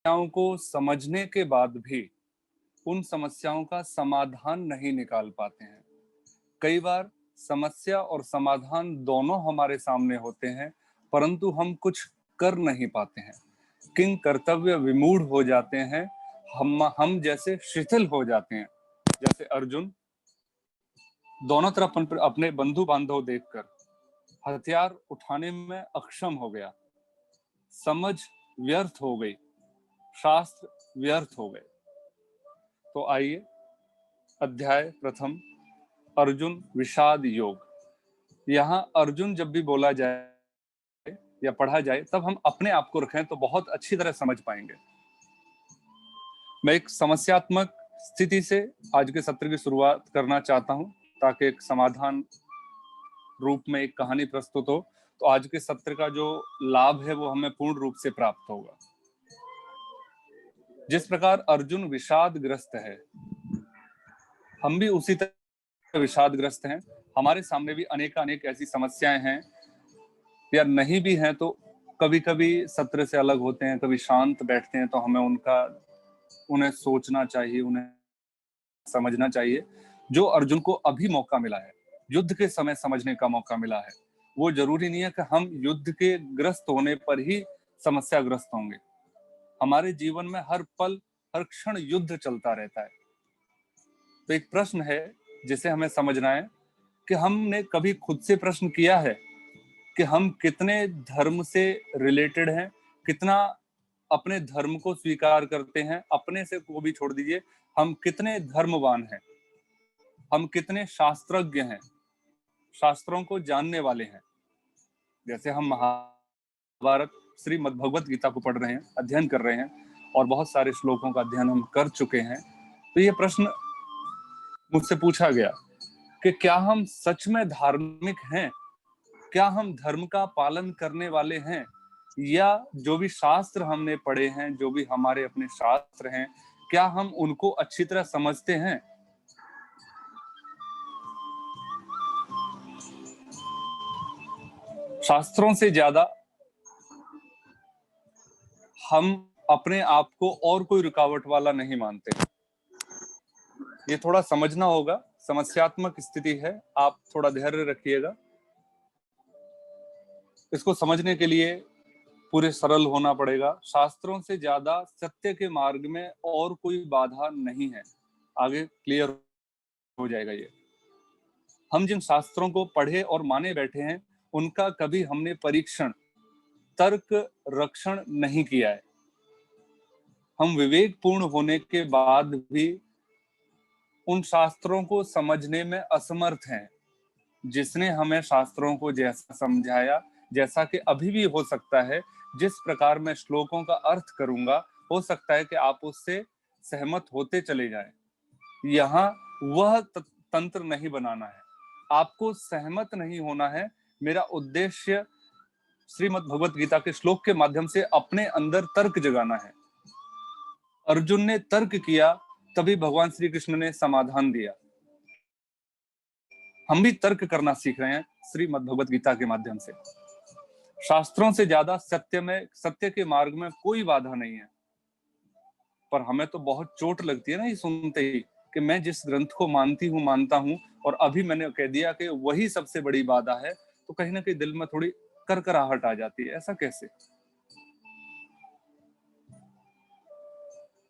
समस्याओं को समझने के बाद भी उन समस्याओं का समाधान नहीं निकाल पाते हैं। कई बार समस्या और समाधान दोनों हमारे सामने होते हैं, परंतु हम कुछ कर नहीं पाते हैं। किंग कर्तव्य विमूढ़ हो जाते हैं, हम जैसे शिथिल हो जाते हैं। जैसे अर्जुन दोनों तरफ अपने बंधु बांधव देखकर हथियार उठाने में अक्षम हो गया, समझ व्यर्थ हो गई, शास्त्र व्यर्थ हो गए। तो आइए अध्याय प्रथम, अर्जुन विषाद योग। यहाँ अर्जुन जब भी बोला जाए या पढ़ा जाए तब हम अपने आप को रखें तो बहुत अच्छी तरह समझ पाएंगे। मैं एक समस्यात्मक स्थिति से आज के सत्र की शुरुआत करना चाहता हूं ताकि एक समाधान रूप में एक कहानी प्रस्तुत हो, तो आज के सत्र का जो लाभ है वो हमें पूर्ण रूप से प्राप्त होगा। जिस प्रकार अर्जुन विषादग्रस्त है, हम भी उसी तरह विषादग्रस्त हैं। हमारे सामने भी अनेक ऐसी समस्याएं हैं या नहीं भी हैं, तो कभी कभी सत्र से अलग होते हैं, कभी शांत बैठते हैं, तो हमें उन्हें सोचना चाहिए, उन्हें समझना चाहिए। जो अर्जुन को अभी मौका मिला है, युद्ध के समय समझने का मौका मिला है, वो जरूरी नहीं है कि हम युद्ध के ग्रस्त होने पर ही समस्याग्रस्त होंगे। हमारे जीवन में हर पल हर क्षण युद्ध चलता रहता है। तो एक प्रश्न है जिसे हमें समझना है कि हमने कभी खुद से प्रश्न किया है कि हम कितने धर्म से रिलेटेड हैं, कितना अपने धर्म को स्वीकार करते हैं। अपने से को भी छोड़ दीजिए, हम कितने धर्मवान हैं, हम कितने शास्त्रज्ञ हैं, शास्त्रों को जानने वाले हैं। जैसे हम महाभारत श्रीमद् भगवत गीता को पढ़ रहे हैं, अध्ययन कर रहे हैं, और बहुत सारे श्लोकों का अध्ययन हम कर चुके हैं। तो ये प्रश्न मुझसे पूछा गया कि क्या हम सच में धार्मिक हैं, क्या हम धर्म का पालन करने वाले हैं, या जो भी शास्त्र हमने पढ़े हैं, जो भी हमारे अपने शास्त्र हैं, क्या हम उनको अच्छी तरह समझते हैं। शास्त्रों से ज्यादा हम अपने आप को और कोई रुकावट वाला नहीं मानते। ये थोड़ा समझना होगा, समस्यात्मक स्थिति है, आप थोड़ा धैर्य रखिएगा। इसको समझने के लिए पूरे सरल होना पड़ेगा। शास्त्रों से ज्यादा सत्य के मार्ग में और कोई बाधा नहीं है। आगे क्लियर हो जाएगा ये। हम जिन शास्त्रों को पढ़े और माने बैठे हैं, उनका कभी हमने परीक्षण, तर्क रक्षण नहीं किया है। हम विवेकपूर्ण होने के बाद भी उन शास्त्रों को समझने में असमर्थ हैं। जिसने हमें शास्त्रों को जैसा समझाया, जैसा कि अभी भी हो सकता है, जिस प्रकार मैं श्लोकों का अर्थ करूंगा, हो सकता है कि आप उससे सहमत होते चले जाएं। यहाँ वह तंत्र नहीं बनाना है, आपको सहमत नहीं होना है। मेरा उद्देश्य श्रीमद् भगवत गीता के श्लोक के माध्यम से अपने अंदर तर्क जगाना है। अर्जुन ने तर्क किया, तभी भगवान श्री कृष्ण ने समाधान दिया। हम भी तर्क करना सीख रहे हैं श्रीमद् भगवत गीता के माध्यम से। शास्त्रों से ज्यादा सत्य के मार्ग में कोई बाधा नहीं है। पर हमें तो बहुत चोट लगती है ना ये सुनते ही कि मैं जिस ग्रंथ को मानता हूं और अभी मैंने कह दिया कि वही सबसे बड़ी बाधा है, तो कहीं ना कहीं दिल में थोड़ी करकराहट आ जाती है। ऐसा कैसे?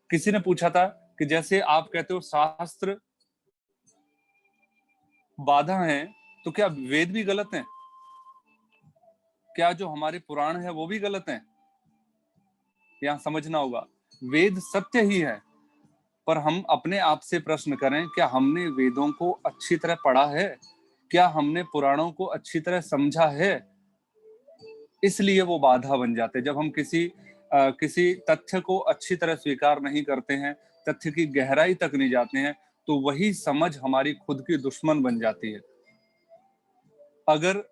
किसी ने पूछा था कि जैसे आप कहते हो शास्त्र बाधा हैं, तो क्या वेद भी गलत हैं? क्या जो हमारे पुराण है वो भी गलत हैं? यहां समझना होगा, वेद सत्य ही है, पर हम अपने आप से प्रश्न करें, क्या हमने वेदों को अच्छी तरह पढ़ा है? क्या हमने पुराणों को अच्छी तरह समझा है? इसलिए वो बाधा बन जाते हैं। जब हम किसी तथ्य को अच्छी तरह स्वीकार नहीं करते हैं, तथ्य की गहराई तक नहीं जाते हैं, तो वही समझ हमारी खुद की दुश्मन बन जाती है। अगर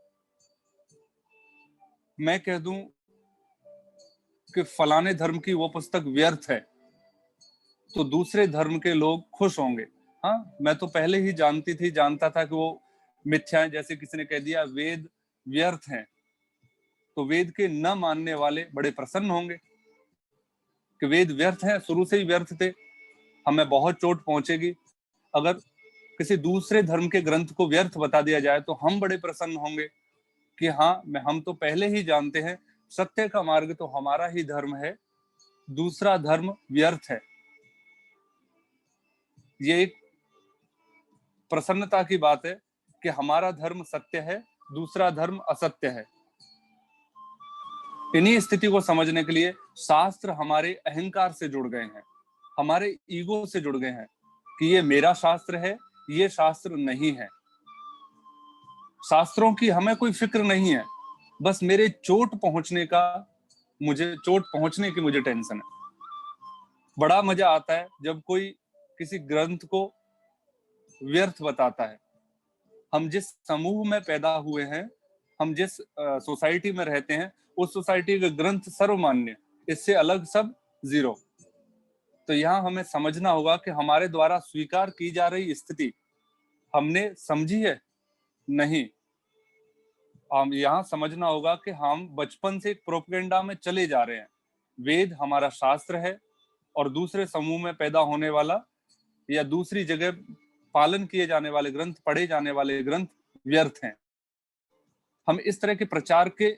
मैं कह दूं कि फलाने धर्म की वो पुस्तक व्यर्थ है, तो दूसरे धर्म के लोग खुश होंगे। हाँ, मैं तो पहले ही जानता था कि वो मिथ्या है। जैसे किसी ने कह दिया वेद व्यर्थ हैं, तो वेद के न मानने वाले बड़े प्रसन्न होंगे। कि वेद व्यर्थ हैं, शुरू से ही व्यर्थ थे, हमें बहुत चोट पहुंचेगी। अगर किसी दूसरे धर्म के ग्रंथ को व्यर्थ बता दिया जाए तो हम बड़े प्रसन्न होंगे कि हाँ, हम तो पहले ही जानते हैं सत्य का मार्ग तो हमारा ही धर्म है, दूसरा धर्म व्यर्थ है। ये एक प्रसन्नता की बात है कि हमारा धर्म सत्य है, दूसरा धर्म असत्य है। इन्हीं स्थिति को समझने के लिए शास्त्र हमारे अहंकार से जुड़ गए हैं, हमारे ईगो से जुड़ गए हैं कि ये मेरा शास्त्र है, ये शास्त्र नहीं है। शास्त्रों की हमें कोई फिक्र नहीं है, बस मेरे चोट पहुंचने की मुझे टेंशन है। बड़ा मजा आता है जब कोई किसी ग्रंथ को व्यर्थ बताता है। हम जिस समूह में पैदा हुए हैं, हम जिस सोसाइटी में रहते हैं, उस सोसाइटी के ग्रंथ सर्वमान्य, इससे अलग सब जीरो। तो यहाँ हमें समझना होगा कि हमारे द्वारा स्वीकार की जा रही स्थिति हमने समझी है? नहीं। हम यहाँ समझना होगा कि हम बचपन से एक प्रोपेगेंडा में चले जा रहे हैं। वेद हमारा शास्त्र है और दूसरे समूह में पैदा होने वाला या दूसरी जगह पालन किए जाने वाले ग्रंथ, पढ़े जाने वाले ग्रंथ व्यर्थ हैं। हम इस तरह के प्रचार के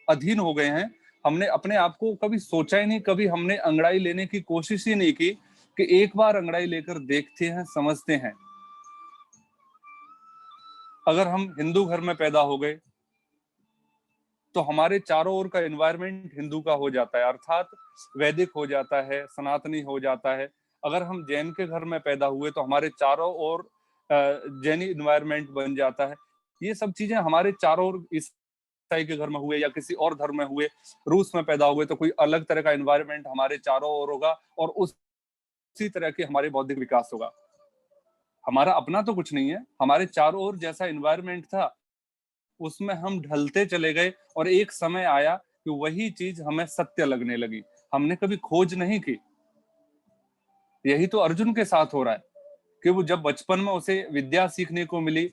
अधीन हो गए हैं। हमने अपने आप को कभी सोचा ही नहीं, कभी हमने अंगड़ाई लेने की कोशिश ही नहीं की कि एक बार अंगड़ाई लेकर देखते हैं, समझते हैं। अगर हम हिंदू घर में पैदा हो गए तो हमारे चारों ओर का एनवायरनमेंट हिंदू का हो जाता है, अर्थात वैदिक हो जाता है, सनातनी हो जाता है। अगर हम जैन के घर में पैदा हुए तो हमारे चारों ओर जैनी एनवायरनमेंट बन जाता है। ये सब चीजें हमारे चारों ओर, ईसाई के घर में हुए या किसी और धर्म में हुए, रूस में पैदा हुए तो कोई अलग तरह का एनवायरनमेंट हमारे चारों ओर होगा और उसी तरह के हमारे बौद्धिक विकास होगा। हमारा अपना तो कुछ नहीं है, हमारे चारों ओर जैसा एनवायरनमेंट था उसमें हम ढलते चले गए और एक समय आया कि वही चीज हमें सत्य लगने लगी। हमने कभी खोज नहीं की। यही तो अर्जुन के साथ हो रहा है कि वो जब बचपन में उसे विद्या सीखने को मिली,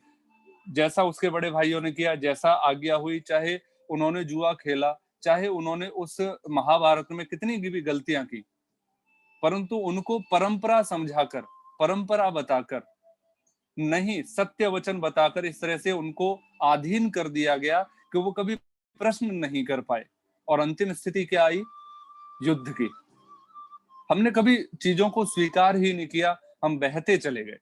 जैसा उसके बड़े भाइयों ने किया, जैसा आज्ञा हुई, चाहे उन्होंने जुआ खेला, चाहे उन्होंने उस महाभारत में कितनी भी गलतियां की, परंतु उनको परंपरा समझाकर, परंपरा बताकर नहीं, सत्य वचन बताकर इस तरह से उनको अधीन कर दिया गया कि वो कभी प्रश्न नहीं कर पाए और अंतिम स्थिति क्या आई? युद्ध की। हमने कभी चीजों को स्वीकार ही नहीं किया, हम बहते चले गए।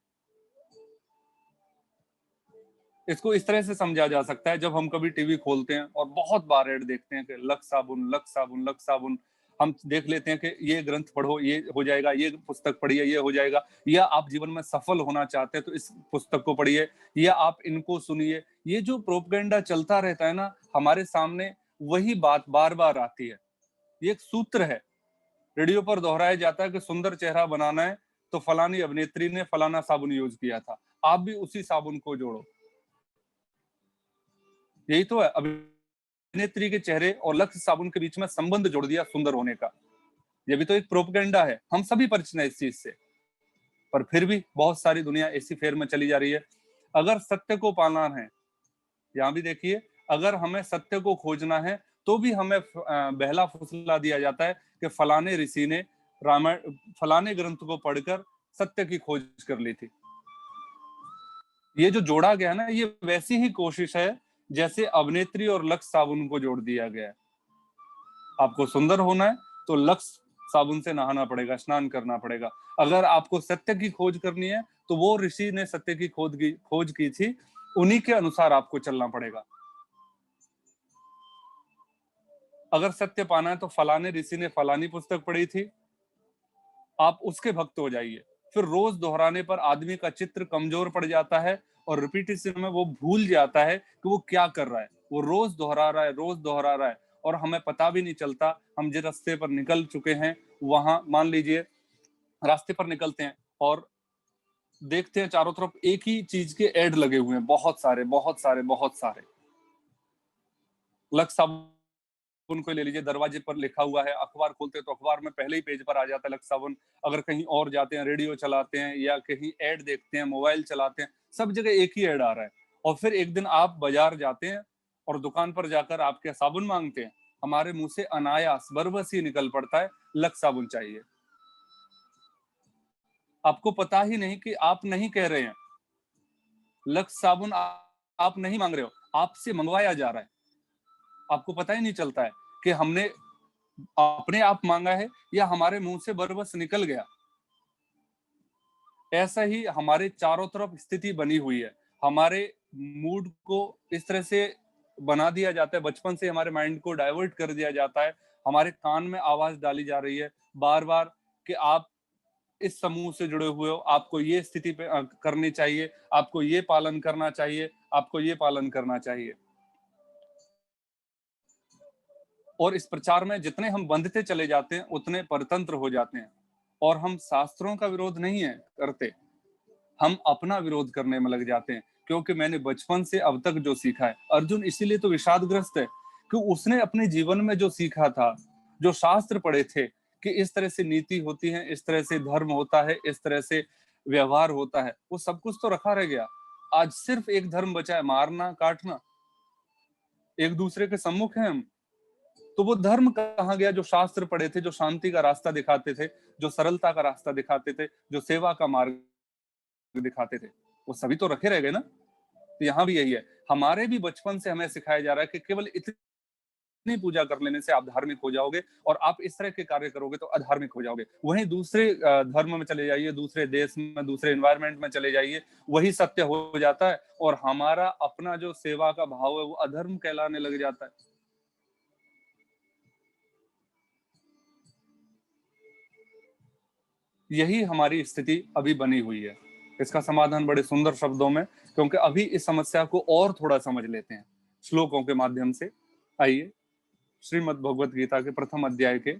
इसको इस तरह से समझा जा सकता है, जब हम कभी टीवी खोलते हैं और बहुत बार ऐड देखते हैं कि लक्स साबुन, लक्स साबुन, लक्स साबुन, हम देख लेते हैं कि ये ग्रंथ पढ़ो, ये हो जाएगा, ये पुस्तक पढ़िए, ये हो जाएगा, या आप जीवन में सफल होना चाहते हैं तो इस पुस्तक को पढ़िए, या आप इनको सुनिए। ये जो प्रोपेगेंडा चलता रहता है ना, हमारे सामने वही बात बार बार आती है। ये एक सूत्र है, रेडियो पर दोहराया जाता है कि सुंदर चेहरा बनाना है तो फलानी अभिनेत्री ने फलाना साबुन यूज किया था, आप भी उसी साबुन को जोड़ो। यही तो है, अभिनेत्री के चेहरे और लक्स साबुन के बीच में संबंध जोड़ दिया सुंदर होने का। ये भी तो एक प्रोपेगेंडा है, हम सभी परिचित हैं इस चीज से, पर फिर भी बहुत सारी दुनिया ऐसी फेर में चली जा रही है। अगर सत्य को पाना है, यहाँ भी देखिए, अगर हमें सत्य को खोजना है तो भी हमें बहला फुसला दिया जाता है कि फलाने ऋषि ने रामायण, फलाने ग्रंथ को पढ़कर सत्य की खोज कर ली थी। ये जो जोड़ा गया ना, ये वैसी ही कोशिश है जैसे अभिनेत्री और लक्स साबुन को जोड़ दिया गया है। आपको सुंदर होना है तो लक्स साबुन से नहाना पड़ेगा, स्नान करना पड़ेगा। अगर आपको सत्य की खोज करनी है तो वो ऋषि ने सत्य की खोज की थी, उन्हीं के अनुसार आपको चलना पड़ेगा। अगर सत्य पाना है तो फलाने ऋषि ने फलानी पुस्तक पढ़ी थी, आप उसके भक्त हो जाइए। फिर रोज दोहराने पर आदमी का चित्र कमजोर पड़ जाता है और रिपीटिशन में वो भूल जाता है कि वो क्या कर रहा है। वो रोज दोहरा रहा है, रोज दोहरा रहा है और हमें पता भी नहीं चलता हम जिस रास्ते पर निकल चुके हैं। वहां मान लीजिए रास्ते पर निकलते हैं और देखते हैं चारों तरफ एक ही चीज के ऐड लगे हुए हैं, बहुत सारे बहुत सारे बहुत सारे। लक्स साबुन को ले लीजिए, दरवाजे पर लिखा हुआ है, अखबार खोलते हैं तो अखबार में पहले ही पेज पर आ जाता है लक्स साबुन। अगर कहीं और जाते हैं, रेडियो चलाते हैं या कहीं ऐड देखते हैं, मोबाइल चलाते हैं, सब जगह एक ही ऐड आ रहा है। और फिर एक दिन आप बाजार जाते हैं और दुकान पर जाकर आपके साबुन मांगते हैं हमारे मुंह से अनायास बरबस ही निकल पड़ता है, लक्स साबुन चाहिए। आपको पता ही नहीं कि आप नहीं कह रहे हैं, लक्स साबुन आप नहीं मांग रहे हो, आपसे मंगवाया जा रहा है। आपको पता ही नहीं चलता है कि हमने अपने आप मांगा है या हमारे मुंह से बरबस निकल गया। ऐसा ही हमारे चारों तरफ स्थिति बनी हुई है। हमारे मूड को इस तरह से बना दिया जाता है, बचपन से हमारे माइंड को डाइवर्ट कर दिया जाता है। हमारे कान में आवाज डाली जा रही है बार बार कि आप इस समूह से जुड़े हुए हो, आपको ये स्थिति पे करनी चाहिए, आपको ये पालन करना चाहिए, आपको ये पालन करना चाहिए। और इस प्रचार में जितने हम बंधते चले जाते हैं उतने परतंत्र हो जाते हैं। और हम शास्त्रों का विरोध नहीं है करते, हम अपना विरोध करने में लग जाते हैं। क्योंकि मैंने बचपन से अब तक जो सीखा है, अर्जुन इसीलिए तो विषादग्रस्त है कि उसने अपने जीवन में जो सीखा था, जो शास्त्र पढ़े थे कि इस तरह से नीति होती है, इस तरह से धर्म होता है, इस तरह से व्यवहार होता है, वो सब कुछ तो रखा रह गया। आज सिर्फ एक धर्म बचा है, मारना काटना। एक दूसरे के सम्मुख हैं हम। तो वो धर्म कहाँ गया जो शास्त्र पढ़े थे, जो शांति का रास्ता दिखाते थे, जो सरलता का रास्ता दिखाते थे, जो सेवा का मार्ग दिखाते थे, वो सभी तो रखे रह गए ना। तो यहाँ भी यही है, हमारे भी बचपन से हमें सिखाया जा रहा है कि केवल इतनी पूजा कर लेने से आप धार्मिक हो जाओगे और आप इस तरह के कार्य करोगे तो अधार्मिक हो जाओगे। वहीं दूसरे धर्म में चले जाइए, दूसरे देश में, दूसरे एनवायरमेंट में चले जाइए, वही सत्य हो जाता है और हमारा अपना जो सेवा का भाव है वो अधर्म कहलाने लग जाता है। यही हमारी स्थिति अभी बनी हुई है। इसका समाधान बड़े सुंदर शब्दों में, क्योंकि अभी इस समस्या को और थोड़ा समझ लेते हैं श्लोकों के माध्यम से। आइए श्रीमद् भगवत गीता के प्रथम अध्याय के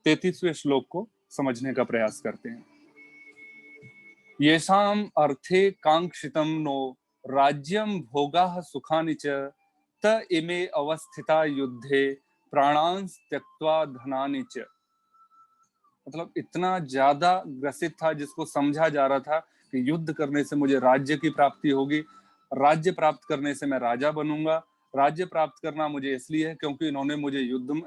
33वें श्लोक को समझने का प्रयास करते हैं। येषाम अर्थे कांक्षितम नो राज्यम भोगाः सुखानि च त इमे अवस्थिता युद्धे प्राणांस त्यक्त्वा धनानि च। मतलब इतना ज्यादा ग्रसित था, जिसको समझा जा रहा था कि युद्ध करने से मुझे राज्य की प्राप्ति होगी, राज्य प्राप्त करने से मैं राजा बनूंगा। राज्य प्राप्त करना मुझे इसलिए है क्योंकि इन्होंने मुझे युद्ध में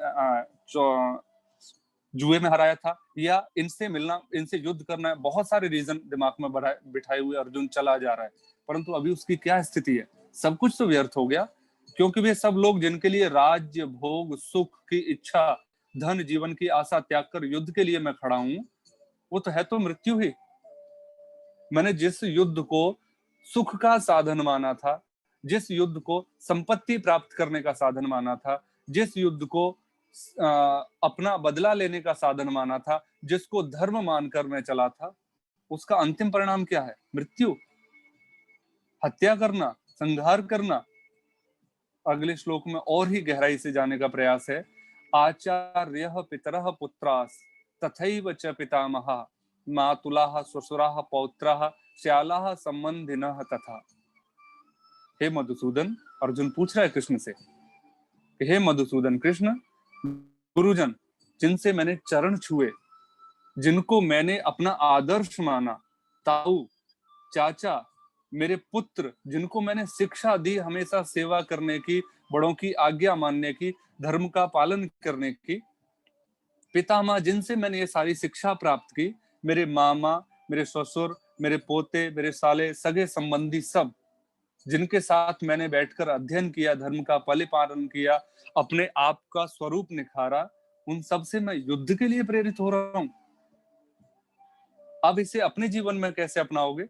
जुए में हराया था, या इनसे मिलना, इनसे युद्ध करना है। बहुत सारे रीजन दिमाग में बिठाए हुए अर्जुन चला जा रहा है, परंतु अभी उसकी क्या स्थिति है? सब कुछ तो व्यर्थ हो गया, क्योंकि वे सब लोग जिनके लिए राज्य, भोग, सुख की इच्छा, धन, जीवन की आशा त्याग कर युद्ध के लिए मैं खड़ा हूं, वो तो है तो मृत्यु ही। मैंने जिस युद्ध को सुख का साधन माना था, जिस युद्ध को संपत्ति प्राप्त करने का साधन माना था, जिस युद्ध को अपना बदला लेने का साधन माना था, जिसको धर्म मानकर मैं चला था, उसका अंतिम परिणाम क्या है? मृत्यु, हत्या करना, संहार करना। अगले श्लोक में और ही गहराई से जाने का प्रयास है। आचार्यः पितरः पुत्रास् तथैव च पितामहः मातुलाः श्वशुराः पौत्राः श्यालाः संबंधिनः तथा। हे मधुसूदन, अर्जुन पूछ रहा है कृष्ण से कि हे मधुसूदन कृष्ण, गुरुजन जिनसे मैंने चरण छुए, जिनको मैंने अपना आदर्श माना, ताऊ, चाचा, मेरे पुत्र, जिनको मैंने शिक्षा दी हमेशा सेवा करने की, बड़ों की आज्ञा मानने की, धर्म का पालन करने की, पितामह जिनसे मैंने ये सारी शिक्षा प्राप्त की, मेरे मामा, मेरे ससुर, मेरे पोते, मेरे साले, सगे संबंधी, सब जिनके साथ मैंने बैठकर अध्ययन किया, धर्म का परिपालन किया, अपने आप का स्वरूप निखारा, उन सब से मैं युद्ध के लिए प्रेरित हो रहा हूं। अब इसे अपने जीवन में कैसे अपनाओगे?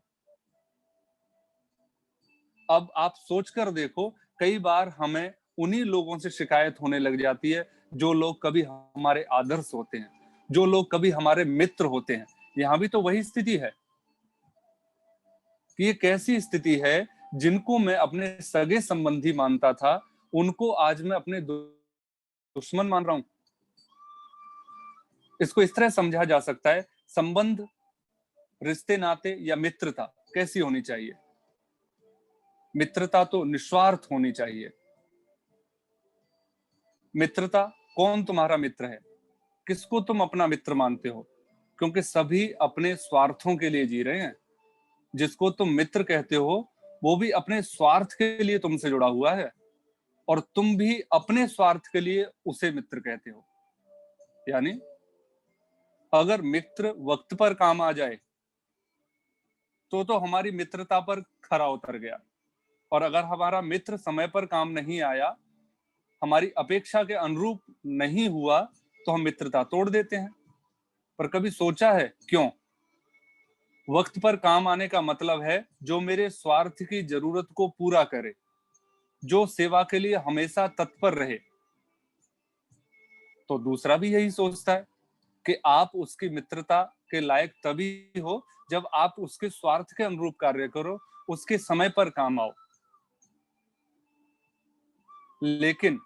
अब आप सोचकर देखो, कई बार हमें उन्हीं लोगों से शिकायत होने लग जाती है जो लोग कभी हमारे आदर्श होते हैं, जो लोग कभी हमारे मित्र होते हैं। यहां भी तो वही स्थिति है कि ये कैसी स्थिति है, जिनको मैं अपने सगे संबंधी मानता था, उनको आज मैं अपने दुश्मन मान रहा हूं। इसको इस तरह समझा जा सकता है, संबंध, रिश्ते नाते या मित्रता कैसी होनी चाहिए? मित्रता तो निस्वार्थ होनी चाहिए। मित्रता, कौन तुम्हारा मित्र है, किसको तुम अपना मित्र मानते हो? क्योंकि सभी अपने स्वार्थों के लिए जी रहे हैं। जिसको तुम मित्र कहते हो वो भी अपने स्वार्थ के लिए तुमसे जुड़ा हुआ है, और तुम भी अपने स्वार्थ के लिए उसे मित्र कहते हो। यानी अगर मित्र वक्त पर काम आ जाए तो हमारी मित्रता पर खरा उतर गया, और अगर हमारा मित्र समय पर काम नहीं आया, हमारी अपेक्षा के अनुरूप नहीं हुआ, तो हम मित्रता तोड़ देते हैं। पर कभी सोचा है क्यों? वक्त पर काम आने का मतलब है जो मेरे स्वार्थ की जरूरत को पूरा करे, जो सेवा के लिए हमेशा तत्पर रहे। तो दूसरा भी यही सोचता है कि आप उसकी मित्रता के लायक तभी हो जब आप उसके स्वार्थ के अनुरूप कार्य करो, उसके समय पर काम आओ। लेकिन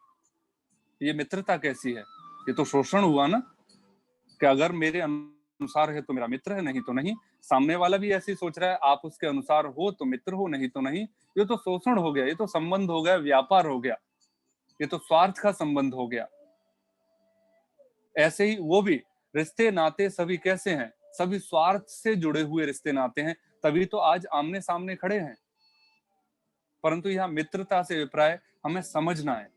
ये मित्रता कैसी है? ये तो शोषण हुआ ना, कि अगर मेरे अनुसार है तो मेरा मित्र है, नहीं तो नहीं। सामने वाला भी ऐसे ही सोच रहा है, आप उसके अनुसार हो तो मित्र हो, नहीं तो नहीं। ये तो शोषण हो गया, ये तो संबंध हो गया, व्यापार हो गया, ये तो स्वार्थ का संबंध हो गया। ऐसे ही वो भी रिश्ते नाते सभी कैसे हैं? सभी स्वार्थ से जुड़े हुए रिश्ते नाते हैं, तभी तो आज आमने सामने खड़े हैं। परंतु यह मित्रता से विप्राय हमें समझना है।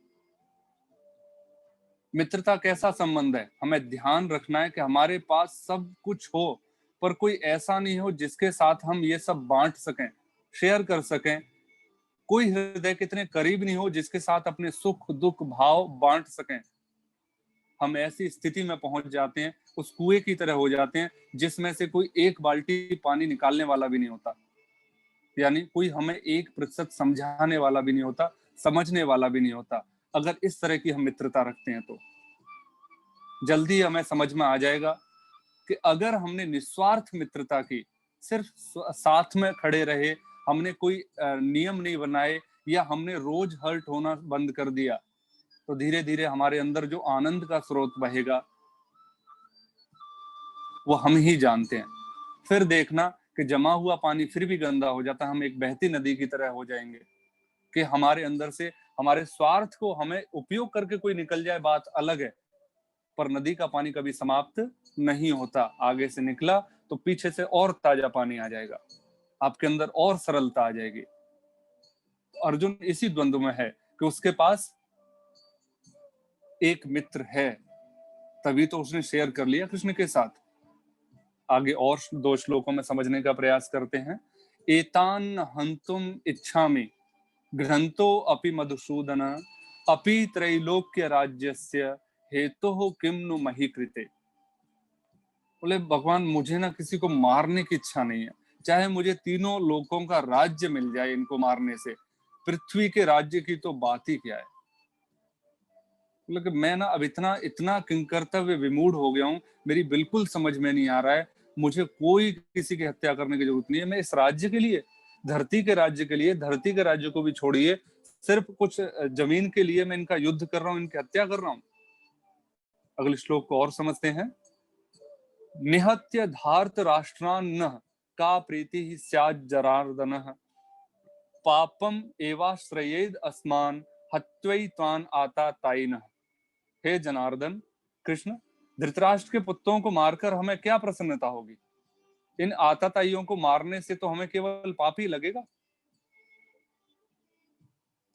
मित्रता कैसा संबंध है, हमें ध्यान रखना है कि हमारे पास सब कुछ हो, पर कोई ऐसा नहीं हो जिसके साथ हम ये सब बांट सकें, शेयर कर सकें। कोई हृदय के इतने करीब नहीं हो जिसके साथ अपने सुख दुख भाव बांट सकें। हम ऐसी स्थिति में पहुंच जाते हैं, उस कुएं की तरह हो जाते हैं जिसमें से कोई एक बाल्टी पानी निकालने वाला भी नहीं होता। यानी कोई हमें 1% समझाने वाला भी नहीं होता, समझने वाला भी नहीं होता। अगर इस तरह की हम मित्रता रखते हैं तो जल्दी हमें समझ में आ जाएगा कि अगर हमने निस्वार्थ मित्रता की, सिर्फ साथ में खड़े रहे, हमने कोई नियम नहीं बनाए, या हमने रोज हर्ट होना बंद कर दिया, तो धीरे धीरे हमारे अंदर जो आनंद का स्रोत बहेगा वो हम ही जानते हैं। फिर देखना कि जमा हुआ पानी फिर भी गंदा हो जाता, हम एक बहती नदी की तरह हो जाएंगे कि हमारे अंदर से हमारे स्वार्थ को हमें उपयोग करके कोई निकल जाए, बात अलग है, पर नदी का पानी कभी समाप्त नहीं होता। आगे से निकला तो पीछे से और ताजा पानी आ जाएगा, आपके अंदर और सरलता आ जाएगी। तो अर्जुन इसी द्वंद्व में है कि उसके पास एक मित्र है, तभी तो उसने शेयर कर लिया कृष्ण के साथ। आगे और 2 श्लोकों में समझने का प्रयास करते हैं। एतान हंतुम इच्छामि गृहंतो अपि मधुसूदन अपि त्रैलोक्य राज्यस्य हेतुः किम नु मही कृते। बोले भगवान, मुझे ना किसी को मारने की इच्छा नहीं है, चाहे मुझे तीनों लोकों का राज्य मिल जाए इनको मारने से, पृथ्वी के राज्य की तो बात ही क्या है। बोले कि मैं ना अब इतना इतना किंकर्तव्य विमूढ़ हो गया हूँ, मेरी बिल्कुल समझ में नहीं आ रहा है, मुझे कोई किसी की हत्या करने की जरूरत नहीं है। मैं इस राज्य के लिए, धरती के राज्य के लिए, धरती के राज्य को भी छोड़िए, सिर्फ कुछ जमीन के लिए मैं इनका युद्ध कर रहा हूँ, इनकी हत्या कर रहा हूँ। अगले श्लोक को और समझते हैं। निहत्य धार्त राष्ट्रान्न का प्रीति ही स्यात् जरार्दनः पापम एवाश्रयेद अस्मान हत्वैत्वान आता ताइनः। हे जनार्दन कृष्ण, धृतराष्ट्र के पुत्रों को मारकर हमें क्या प्रसन्नता होगी? इन आताताइयों को मारने से तो हमें केवल पाप ही लगेगा।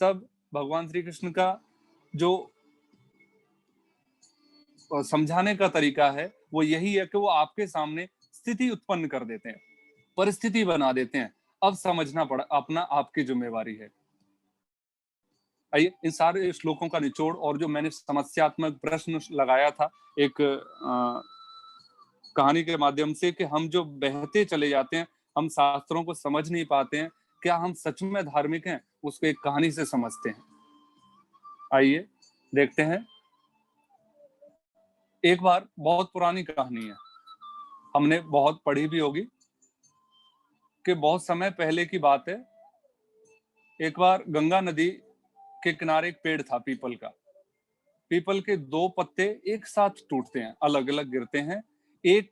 तब भगवान श्री कृष्ण का जो समझाने का तरीका है वो यही है कि वो आपके सामने स्थिति उत्पन्न कर देते हैं, परिस्थिति बना देते हैं। अब समझना पड़ा अपना आपकी जिम्मेवारी है। आइए इन सारे श्लोकों का निचोड़ और जो मैंने समस्यात्मक प्रश्न लगाया था एक कहानी के माध्यम से, कि हम जो बहते चले जाते हैं, हम शास्त्रों को समझ नहीं पाते हैं, क्या हम सच में धार्मिक हैं, उसको एक कहानी से समझते हैं। आइए देखते हैं। एक बार, बहुत पुरानी कहानी है, हमने बहुत पढ़ी भी होगी, कि बहुत समय पहले की बात है। एक बार गंगा नदी के किनारे एक पेड़ था पीपल का। पीपल के 2 पत्ते एक साथ टूटते हैं, अलग अलग गिरते हैं। एक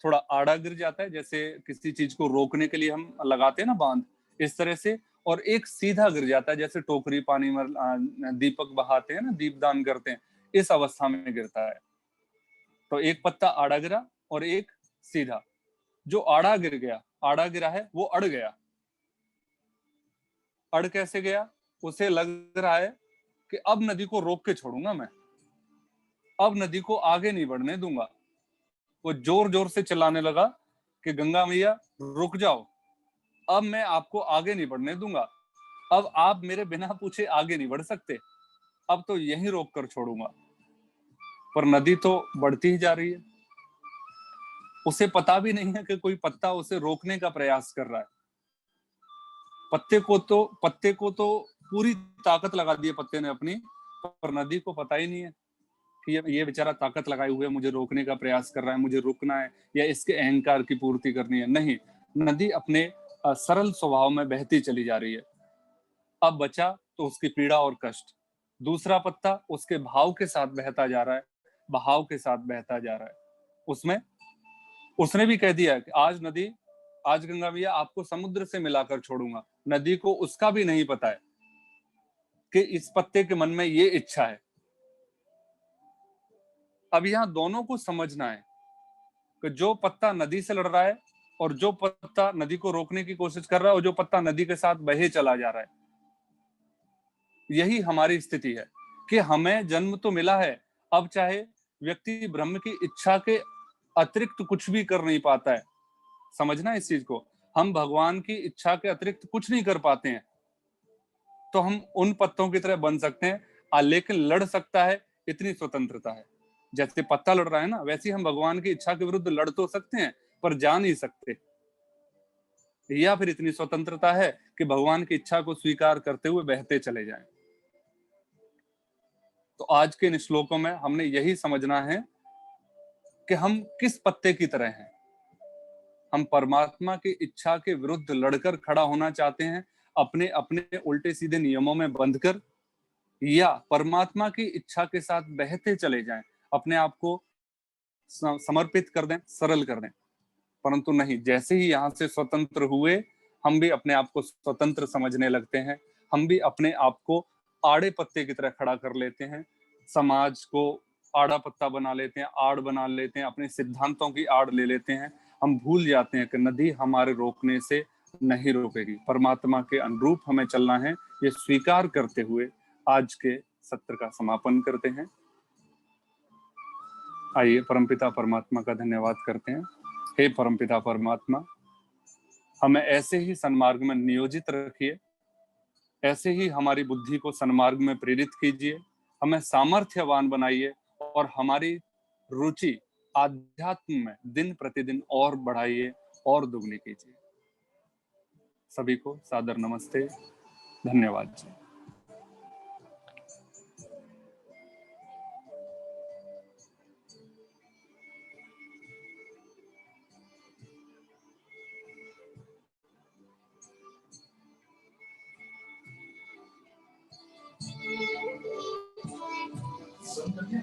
थोड़ा आड़ा गिर जाता है, जैसे किसी चीज को रोकने के लिए हम लगाते हैं ना बांध, इस तरह से, और एक सीधा गिर जाता है, जैसे टोकरी पानी में दीपक बहाते हैं ना, दीपदान करते हैं, इस अवस्था में गिरता है। तो एक पत्ता आड़ा गिरा और एक सीधा। जो आड़ा गिर गया, आड़ा गिरा है, वो अड़ गया। अड़ कैसे गया? उसे लग रहा है कि अब नदी को रोक के छोड़ूंगा मैं, अब नदी को आगे नहीं बढ़ने दूंगा। वो जोर जोर से चिल्लाने लगा कि गंगा मैया रुक जाओ, अब मैं आपको आगे नहीं बढ़ने दूंगा, अब आप मेरे बिना पूछे आगे नहीं बढ़ सकते, अब तो यहीं रोक कर छोड़ूंगा। पर नदी तो बढ़ती ही जा रही है। उसे पता भी नहीं है कि कोई पत्ता उसे रोकने का प्रयास कर रहा है। पत्ते को तो पूरी ताकत लगा दी है पत्ते ने अपनी, पर नदी को पता ही नहीं है कि ये बेचारा ताकत लगाए हुए मुझे रोकने का प्रयास कर रहा है, मुझे रुकना है या इसके अहंकार की पूर्ति करनी है। नहीं, नदी अपने सरल स्वभाव में बहती चली जा रही है। अब बचा तो उसकी पीड़ा और कष्ट, दूसरा पत्ता उसके भाव के साथ बहता जा रहा है, बहाव के साथ बहता जा रहा है। उसमें उसने भी कह दिया कि आज गंगा मैया आपको समुद्र से मिलाकर छोड़ूंगा। नदी को उसका भी नहीं पता है कि इस पत्ते के मन में ये इच्छा है। अब यहां दोनों को समझना है कि जो पत्ता नदी से लड़ रहा है और जो पत्ता नदी को रोकने की कोशिश कर रहा है और जो पत्ता नदी के साथ बहे चला जा रहा है, यही हमारी स्थिति है कि हमें जन्म तो मिला है, अब चाहे व्यक्ति ब्रह्म की इच्छा के अतिरिक्त कुछ भी कर नहीं पाता है। समझना इस चीज को, हम भगवान की इच्छा के अतिरिक्त कुछ नहीं कर पाते हैं, तो हम उन पत्तों की तरह बन सकते हैं, लेकिन लड़ सकता है, इतनी स्वतंत्रता है। जैसे पत्ता लड़ रहा है ना, वैसे ही हम भगवान की इच्छा के विरुद्ध लड़ तो सकते हैं पर जा नहीं सकते। या फिर इतनी स्वतंत्रता है कि भगवान की इच्छा को स्वीकार करते हुए बहते चले जाएं। तो आज के इन श्लोकों में हमने यही समझना है कि हम किस पत्ते की तरह हैं। हम परमात्मा की इच्छा के विरुद्ध लड़कर खड़ा होना चाहते हैं, अपने अपने उल्टे सीधे नियमों में बंधकर, या परमात्मा की इच्छा के साथ बहते चले जाएं, अपने आप को समर्पित कर दें, सरल कर दें। परंतु नहीं, जैसे ही यहाँ से स्वतंत्र हुए, हम भी अपने आप को स्वतंत्र समझने लगते हैं। हम भी अपने आप को आड़े पत्ते की तरह खड़ा कर लेते हैं, समाज को आड़ा पत्ता बना लेते हैं, आड़ बना लेते हैं, अपने सिद्धांतों की आड़ ले लेते हैं। हम भूल जाते हैं कि नदी हमारे रोकने से नहीं रोकेगी, परमात्मा के अनुरूप हमें चलना है। ये स्वीकार करते हुए आज के सत्र का समापन करते हैं। आइए परमपिता परमात्मा का धन्यवाद करते हैं। हे परमपिता परमात्मा, हमें ऐसे ही सन्मार्ग में नियोजित रखिए, ऐसे ही हमारी बुद्धि को सन्मार्ग में प्रेरित कीजिए, हमें सामर्थ्यवान बनाइए और हमारी रुचि आध्यात्म में दिन प्रतिदिन और बढ़ाइए और दुगनी कीजिए। सभी को सादर नमस्ते, धन्यवाद जी। Somebody